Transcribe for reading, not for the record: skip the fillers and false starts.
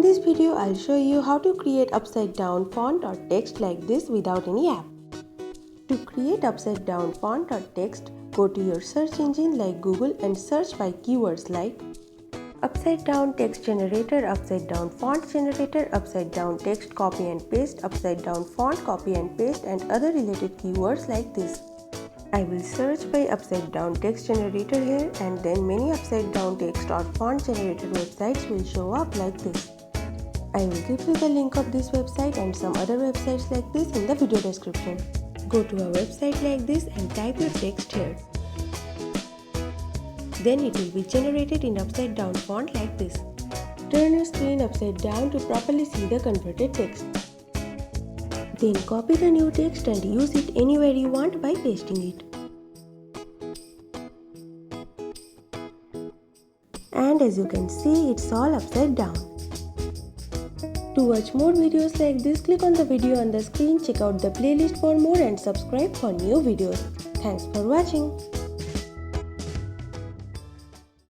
this video, I'll show you how to create upside down font or text like this without any app. To create upside down font or text, go to your search engine like Google and search by keywords like upside down text generator, upside down font generator, upside down text copy and paste, upside down font copy and paste, and other related keywords like this. I will search by upside down text generator here, and then many upside down text or font generator websites will show up like this. I will give you the link of this website and some other websites like this in the video description. Go to a website like this and type your text here. Then it will be generated in upside down font like this. Turn your screen upside down to properly see the converted text. Then copy the new text and use it anywhere you want by pasting it. And as you can see, it's all upside down. To watch more videos like this, click on the video on the screen, check out the playlist for more and subscribe for new videos. Thanks for watching.